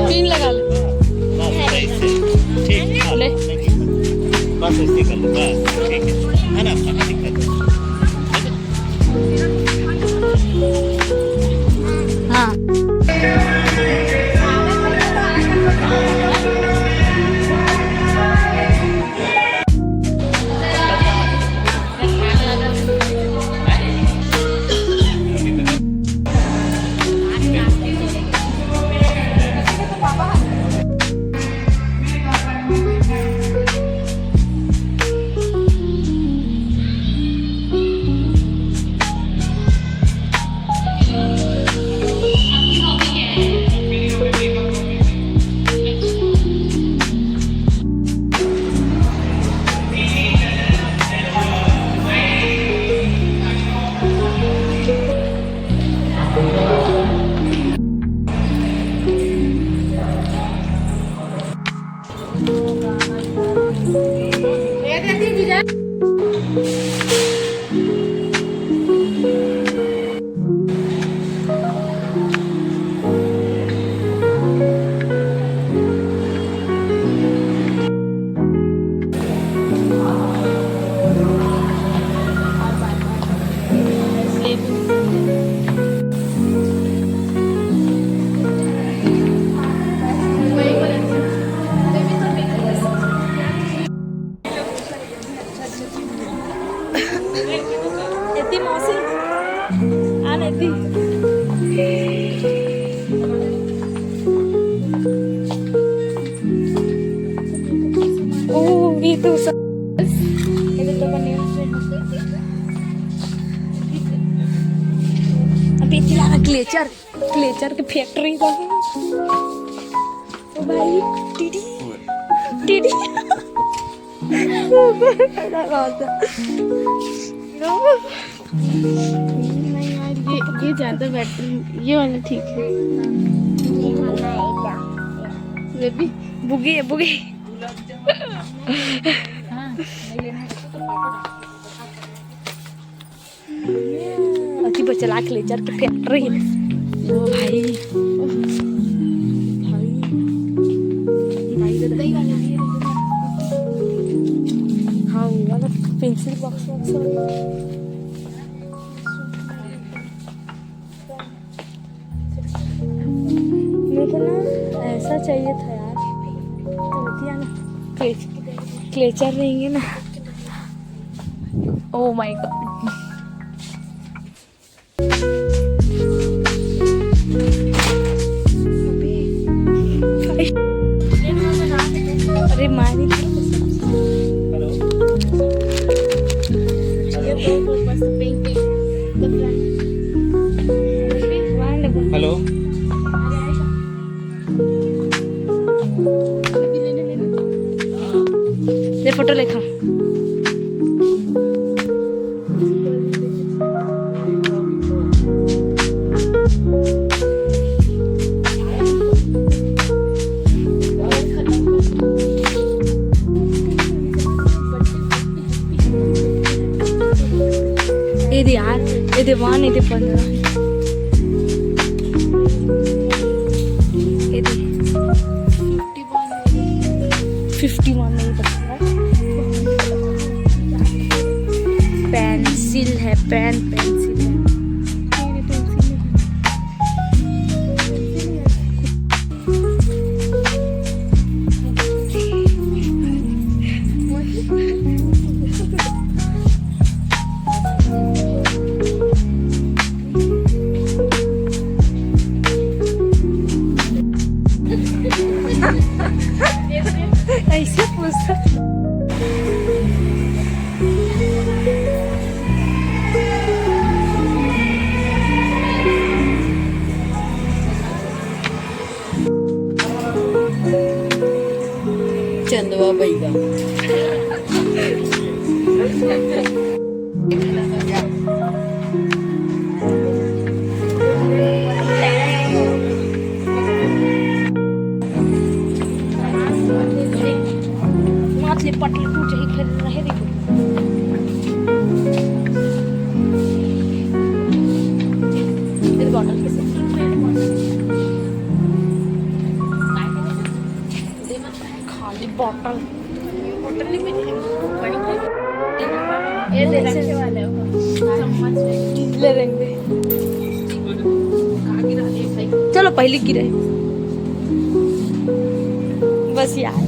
तीन लगा ले ले बस ऐसे कर लो बस ठीक है ना हाँ येते मौसी आण येते ओ itu अभी इतना ग्लेचर ग्लेचर की फैक्ट्री का है ओ भाई टीडी टीडी ये ज्यादा बेटर ये वाला ठीक है ये भी बुगी है बुगी अति बचला क्लेचर की फैक्ट्री ओ भाई हाँ वाला पेंसिल बॉक्स मेरे को ना ऐसा चाहिए था यार क्लेचर रहेंगे ना ओ माय गॉड अरे मारी हेलो ये फोटो लेखा ఇది यार ఇది 1 ఇది 15 ఇది 51 नहीं पता पेंसिल है पेंसिल है बंदवा भाई का माथले पटले कुछ ही खेल रहे देखो इस बॉटल के साथ खाली बॉटल बॉटल नहीं मिली ये दे रखे वाले हो चम्मच ले लेंगे चलो पहले गिरे बस यार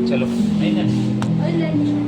चलो नहीं ना